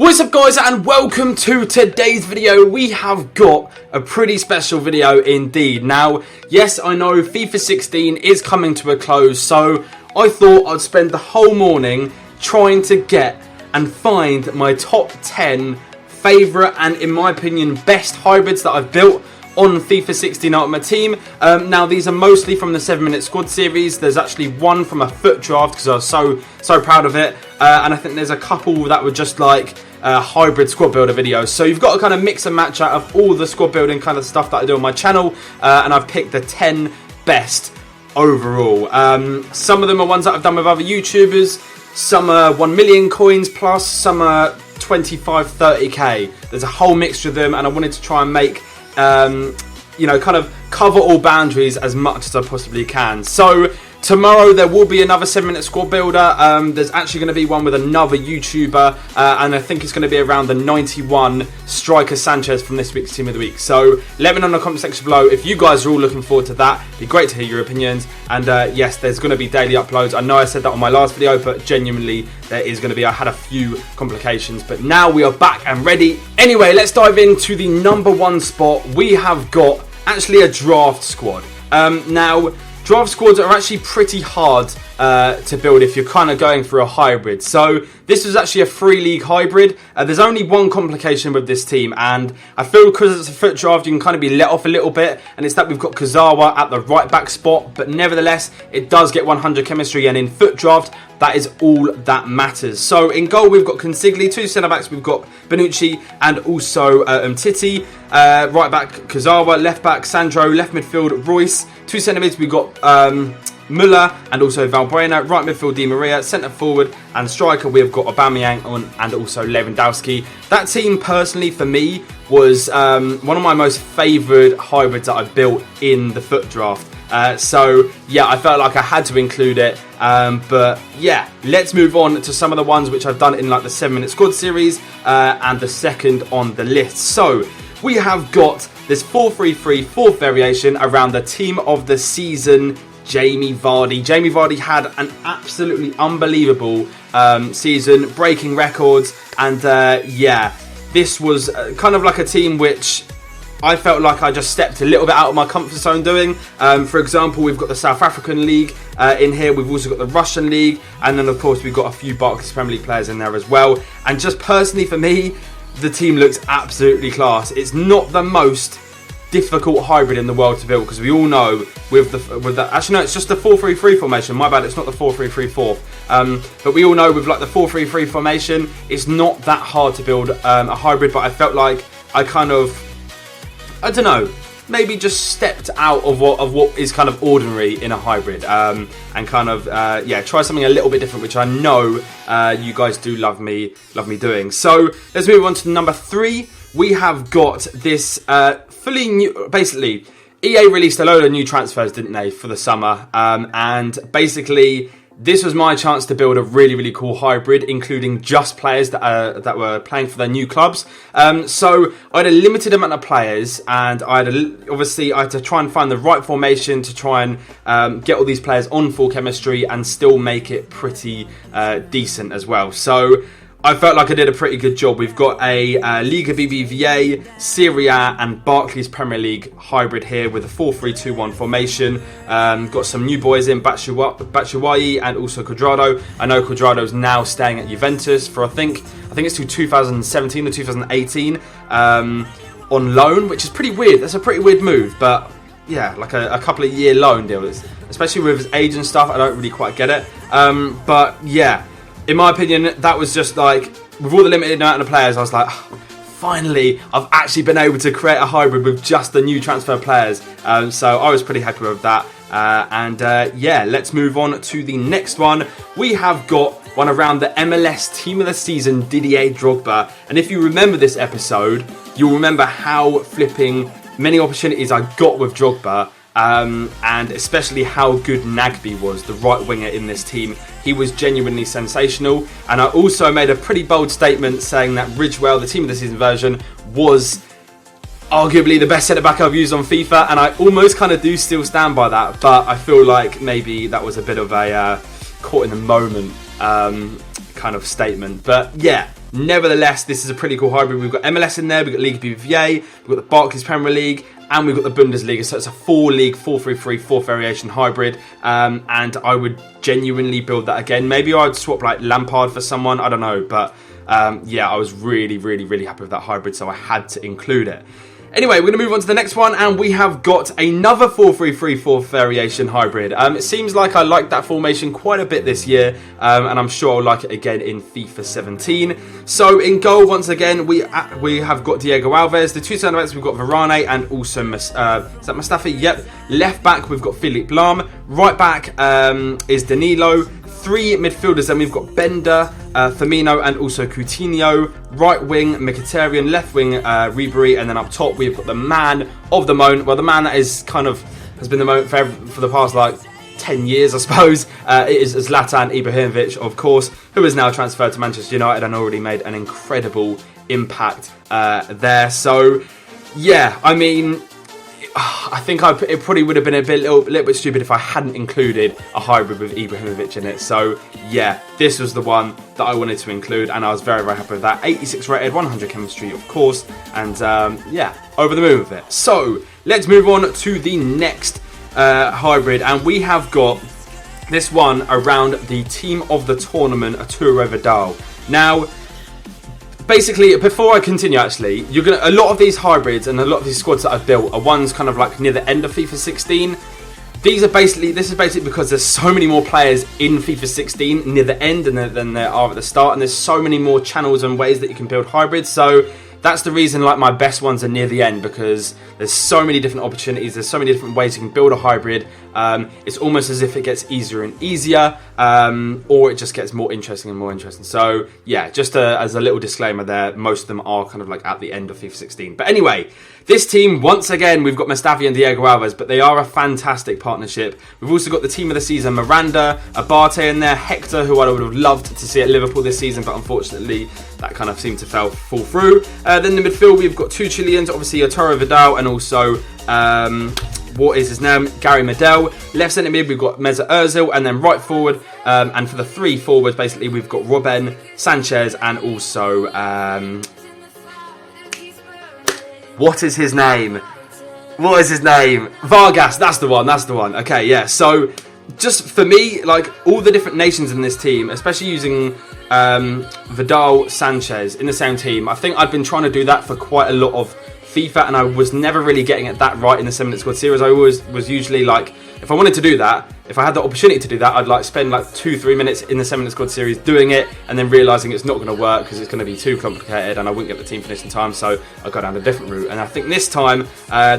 What's up guys, and welcome to today's video. We have got a pretty special video indeed. Now, yes, I know FIFA 16 is coming to a close, so I thought I'd spend the whole morning trying to get and find my top 10 favourite and, in my opinion, best hybrids that I've built on FIFA 16 Ultimate Team. Now, these are mostly from the 7-minute squad series. There's actually one from a foot draft because I was so proud of it, and I think there's a couple that were just like hybrid squad builder videos. So you've got to kind of mix and match out of all the squad building kind of stuff that I do on my channel, and I've picked the 10 best overall. Some of them are ones that I've done with other YouTubers. Some are 1 million coins plus, some are 25, 30k. There's a whole mixture of them, and I wanted to try and make you know, kind of cover all boundaries as much as I possibly can. So tomorrow there will be another 7-minute squad builder. There's actually going to be one with another YouTuber, and I think it's going to be around the 91 striker Sanchez from this week's Team of the Week. So let me know in the comment section below if you guys are all looking forward to that. It'd be great to hear your opinions. And yes, there's going to be daily uploads. I know I said that on my last video, but genuinely there is going to be. I had a few complications, but now we are back and ready. Anyway, let's dive into the number one spot. We have got actually a draft squad. Now, draft squads are actually pretty hard to build if you're kind of going for a hybrid. So this was actually a 3-league hybrid. There's only one complication with this team, and I feel because it's a foot draft you can kind of be let off a little bit, and it's that we've got Kazawa at the right back spot, but nevertheless it does get 100 chemistry, and in foot draft that is all that matters. So in goal we've got Consigli, 2 centre backs we've got Bonucci and also Titi, right back Kazawa, left back Sandro, left midfield Royce, 2 centre mids we've got Müller and also Valbuena, right midfield Di Maria, centre forward and striker we have got Aubameyang on, and also Lewandowski. That team personally for me was one of my most favoured hybrids that I've built in the foot draft. So yeah, I felt like I had to include it, but yeah, let's move on to some of the ones which I've done in like the 7-minute squad series, and the second on the list. So we have got this 4-3-3 fourth variation around the team of the season, Jamie Vardy. Jamie Vardy had an absolutely unbelievable season, breaking records, and yeah, this was kind of like a team which I felt like I just stepped a little bit out of my comfort zone doing. For example, we've got the South African League in here. We've also got the Russian League. And then, of course, we've got a few Barclays Premier League players in there as well. And just personally for me, the team looks absolutely class. It's not the most difficult hybrid in the world to build, because we all know with the actually no, it's just the 4-3-3 formation. My bad, it's not the 4-3-3-4. But we all know with like the 4-3-3 formation, it's not that hard to build a hybrid. But I felt like I kind of, I don't know, maybe just stepped out of what is kind of ordinary in a hybrid, and kind of yeah, try something a little bit different, which I know you guys do love me doing. So let's move on to number 3. We have got this fully new, basically EA released a load of new transfers, didn't they, for the summer, and basically this was my chance to build a really cool hybrid, including just players that were playing for their new clubs. So I had a limited amount of players, and I had to try and find the right formation to try and get all these players on full chemistry and still make it pretty decent as well. So I felt like I did a pretty good job. We've got a Liga BBVA, Serie A and Barclays Premier League hybrid here with a 4-3-2-1 formation. Got some new boys in, Batshuayi and also Cuadrado. I know Cuadrado's now staying at Juventus for I think it's till 2017 or 2018 on loan, which is pretty weird. That's a pretty weird move, but yeah, like a couple of year loan deal, especially with his age and stuff. I don't really quite get it, but yeah, in my opinion, that was just like, with all the limited amount of players, I was like, oh, finally, I've actually been able to create a hybrid with just the new transfer players. So I was pretty happy with that. Yeah, let's move on to the next one. We have got one around the MLS Team of the Season, Didier Drogba. And if you remember this episode, you'll remember how flipping many opportunities I got with Drogba. And especially how good Nagby was, the right winger in this team. He was genuinely sensational, and I also made a pretty bold statement saying that Ridgewell, the Team of the Season version, was arguably the best centre back I've used on FIFA, and I almost kind of do still stand by that, but I feel like maybe that was a bit of a caught in the moment kind of statement. But yeah, nevertheless, this is a pretty cool hybrid. We've got MLS in there, we've got Liga BBVA, we've got the Barclays Premier League, and we've got the Bundesliga. So it's a 4-league, 4-3-3, fourth variation hybrid. And I would genuinely build that again. Maybe I'd swap like Lampard for someone, I don't know. But yeah, I was really, really, really happy with that hybrid, so I had to include it. Anyway, we're going to move on to the next one, and we have got another 4-3-3 fourth variation hybrid. It seems like I like that formation quite a bit this year, and I'm sure I'll like it again in FIFA 17. So in goal, once again, we have got Diego Alves. The two centre-backs, we've got Varane and also, is that Mustafi? Yep. Left back, we've got Philippe Lahm. Right back is Danilo. Three midfielders, then we've got Bender, Firmino, and also Coutinho. Right wing, Mkhitaryan. Left wing, Ribery. And then up top, we've got the man of the moment. Well, the man that is has been the moment for the past, like, 10 years, I suppose. It is Zlatan Ibrahimovic, of course, who is now transferred to Manchester United and already made an incredible impact there. So, yeah, I mean, I think it probably would have been a little bit stupid if I hadn't included a hybrid with Ibrahimovic in it. So, yeah, this was the one that I wanted to include, and I was very, very happy with that. 86 rated, 100 chemistry, of course, and yeah, over the moon with it. So, let's move on to the next hybrid, and we have got this one around the team of the tournament, Arturo Vidal. Now, basically, before I continue, actually, a lot of these hybrids and a lot of these squads that I've built are ones kind of like near the end of FIFA 16. This is basically because there's so many more players in FIFA 16 near the end than there are at the start, and there's so many more channels and ways that you can build hybrids. So that's the reason, like, my best ones are near the end, because there's so many different opportunities, there's so many different ways you can build a hybrid. It's almost as if it gets easier and easier, or it just gets more interesting and more interesting. So yeah, just as a little disclaimer there, most of them are kind of like at the end of FIFA 16. But anyway, this team, once again, we've got Mustafi and Diego Alves, but they are a fantastic partnership. We've also got the team of the season, Miranda, Abate in there, Hector, who I would have loved to see at Liverpool this season, but unfortunately that kind of seemed to fall through. Then the midfield, we've got two Chileans, obviously Arturo Vidal and also, what is his name? Gary Medel. Left centre mid, we've got Mesut Ozil, and then right forward, and for the three forwards, basically, we've got Robben, Sanchez, and also, what is his name? Vargas, that's the one. Okay, yeah, so just for me, like, all the different nations in this team, especially using Vidal, Sanchez in the same team, I think I've been trying to do that for quite a lot of FIFA, and I was never really getting it that right in the 7-minute squad series. I always was usually like, if I wanted to do that, if I had the opportunity to do that, I'd like spend like 2-3 minutes in the 7-minute squad series doing it, and then realising it's not going to work because it's going to be too complicated and I wouldn't get the team finished in time, so I go down a different route. And I think this time,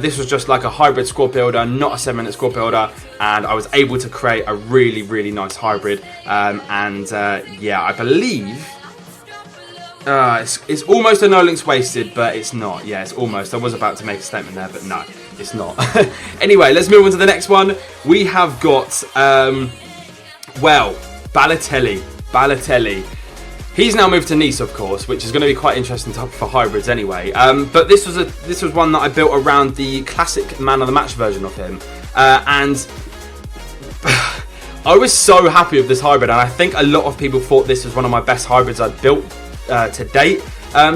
this was just like a hybrid squad builder, not a 7-minute squad builder, and I was able to create a really, really nice hybrid. Yeah, I believe it's almost a no links wasted, but it's not. Yeah, it's almost. I was about to make a statement there, but no, it's not. Anyway, let's move on to the next one. We have got, well, Balotelli. He's now moved to Nice, of course, which is going to be quite interesting for hybrids anyway. But this was one that I built around the classic Man of the Match version of him, and I was so happy with this hybrid, and I think a lot of people thought this was one of my best hybrids I'd built to date,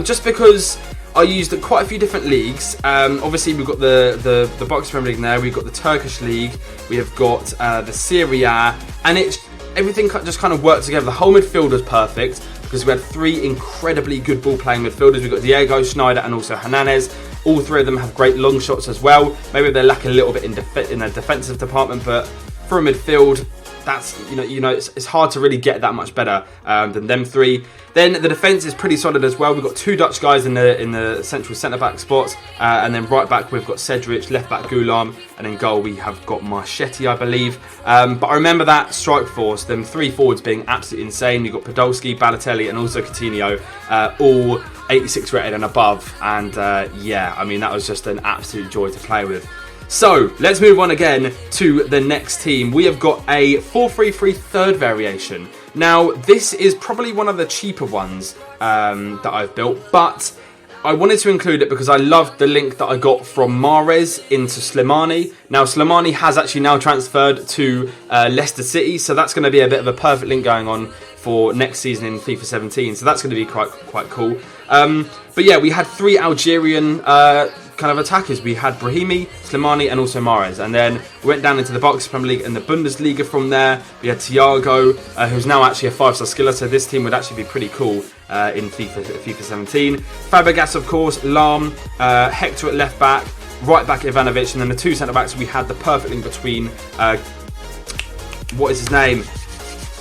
just because I used quite a few different leagues. Obviously, we've got the Box Premier League there, we've got the Turkish League, we have got the Serie A, and everything just kind of worked together. The whole midfield was perfect because we had three incredibly good ball-playing midfielders. We've got Diego, Schneider, and also Hernandez. All three of them have great long shots as well. Maybe they're lacking a little bit in the defensive department, but for a midfield, that's it's hard to really get that much better than them three. Then the defence is pretty solid as well. We've got two Dutch guys in the central centre back spots, and then right back we've got Cedric, left back Gulam, and in goal we have got Marchetti, I believe. But I remember that strike force, them three forwards being absolutely insane. You've got Podolski, Balotelli, and also Coutinho, all 86 rated and above. And yeah, I mean, that was just an absolute joy to play with. So, let's move on again to the next team. We have got a 4-3-3 third variation. Now, this is probably one of the cheaper ones that I've built, but I wanted to include it because I loved the link that I got from Mahrez into Slimani. Now, Slimani has actually now transferred to Leicester City, so that's going to be a bit of a perfect link going on for next season in FIFA 17. So that's going to be quite cool. But yeah, we had 3 Algerian kind of attackers. We had Brahimi, Slimani, and also Mahrez. And then we went down into the Box Premier League and the Bundesliga from there. We had Thiago, who's now actually a 5-star skiller. So this team would actually be pretty cool in FIFA 17. Fabregas, of course, Lahm, Hector at left back, right back Ivanovic, and then the 2 centre backs. We had the perfect link between what is his name?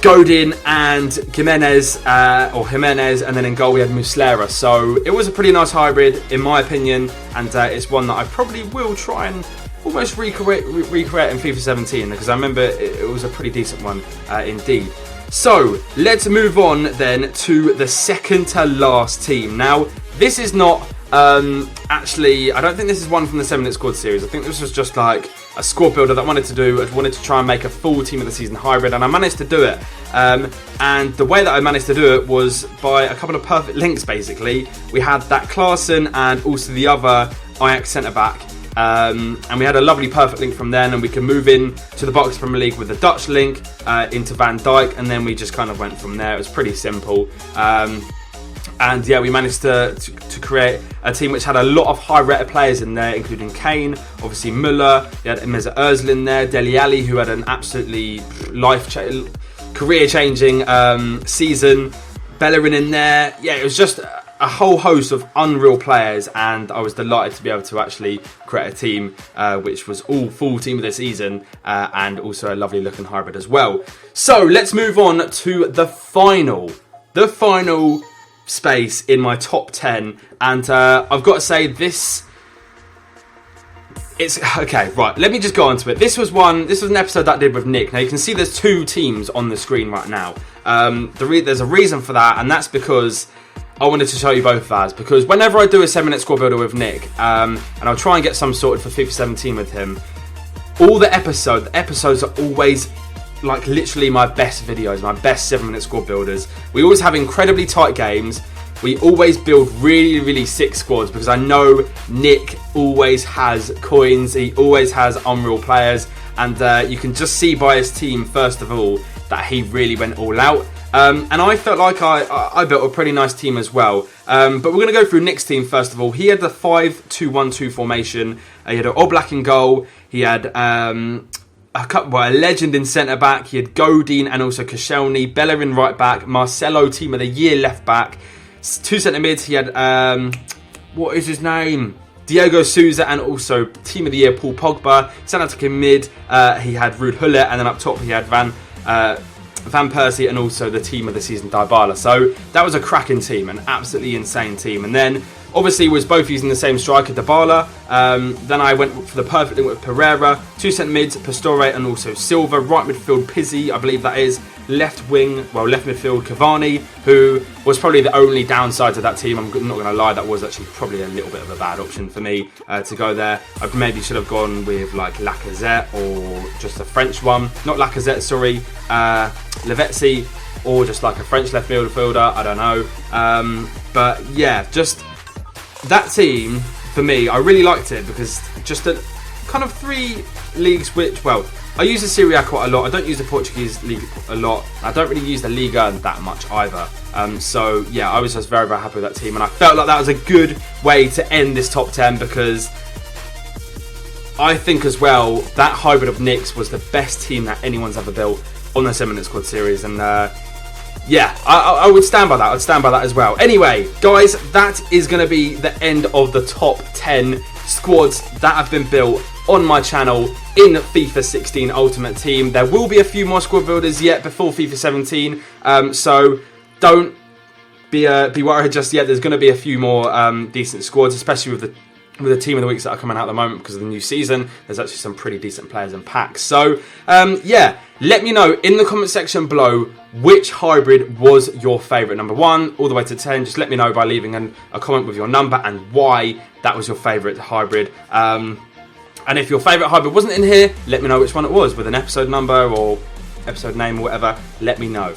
Godin and Jimenez, and then in goal we had Muslera. So it was a pretty nice hybrid, in my opinion, and it's one that I probably will try and almost recreate in FIFA 17, because I remember it was a pretty decent one indeed. So let's move on then to the second to last team. Now, this is not actually, I don't think this is one from the 7-Minute Squad series. I think this was just like a squad builder that I wanted to do. I wanted to try and make a full team of the season hybrid, and I managed to do it. And the way that I managed to do it was by a couple of perfect links, basically. We had that Klaassen and also the other Ajax centre-back. And we had a lovely perfect link from then, and we can move in to the Box Premier League with the Dutch link into Van Dijk, and then we just kind of went from there. It was pretty simple. And yeah, we managed to create a team which had a lot of high-rated players in there, including Kane, obviously Müller, you had Mesut Ozil in there, Dele Alli, who had an absolutely career-changing season, Bellerin in there. Yeah, it was just a whole host of unreal players, and I was delighted to be able to actually create a team which was all full team of the season, and also a lovely looking hybrid as well. So let's move on to the final space in my top 10, and I've got to say it's okay, right, let me just go on to it. This was an episode that I did with Nick. Now you can see there's 2 teams on the screen right now. There's a reason for that, and that's because I wanted to show you both of ours, because whenever I do a 7-minute squad builder with Nick, and I'll try and get some sorted for FIFA 17 with him, all the episodes are always like literally my best videos, my best 7-minute squad builders. We always have incredibly tight games. We always build really, really sick squads, because I know Nick always has coins, he always has unreal players, and you can just see by his team, first of all, that he really went all out. And I felt like I built a pretty nice team as well. But we're going to go through Nick's team first of all. He had the 5-2-1-2 formation. He had an Oblak in goal. He had a legend in centre-back. He had Godin and also Koscielny. Bellerin right back. Marcelo, team of the year left back. 2 centre-mids. He had, what is his name? Diego Souza, and also team of the year Paul Pogba. Centre-attacking mid, he had Ruud Gullit, and then up top he had Van Persie, and also the team of the season Dybala. So that was a cracking team, an absolutely insane team. And then obviously was both using the same striker, Dybala. Then I went for the perfect link with Pereira. 2 centre mids, Pastore and also Silva. Right midfield, Pizzi, I believe that is. Left midfield, Cavani, who was probably the only downside to that team. I'm not going to lie, that was actually probably a little bit of a bad option for me to go there. I maybe should have gone with like Lacazette or just a French one. Not Lacazette, sorry. Lavezzi, or just like a French left midfielder. I don't know. But yeah, just that team, for me, I really liked it, because just a kind of 3 leagues which, well, I use the Serie A quite a lot. I don't use the Portuguese league a lot. I don't really use the Liga that much either. So yeah, I was just very, very happy with that team, and I felt like that was a good way to end this top 10, because I think as well that hybrid of Nick's was the best team that anyone's ever built on the 7-minute squad series, and yeah, I would stand by that. I'd stand by that as well. Anyway, guys, that is going to be the end of the top 10 squads that have been built on my channel in FIFA 16 Ultimate Team. There will be a few more squad builders yet before FIFA 17, so don't be worried just yet. There's going to be a few more decent squads, especially with the team of the weeks that are coming out at the moment because of the new season. There's actually some pretty decent players in packs. So yeah, let me know in the comment section below which hybrid was your favourite, number 1 all the way to 10. Just let me know by leaving a comment with your number and why that was your favourite hybrid. And if your favourite hybrid wasn't in here, let me know which one it was, with an episode number or episode name or whatever. Let me know.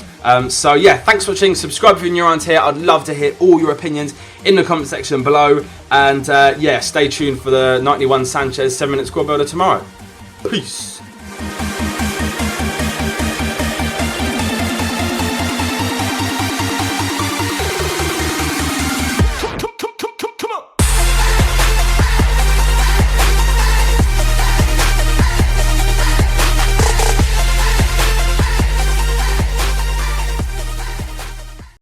So yeah, thanks for watching. Subscribe if you're new around here. I'd love to hear all your opinions in the comment section below. And yeah, stay tuned for the 91 Sanchez 7-minute squad builder tomorrow. Peace.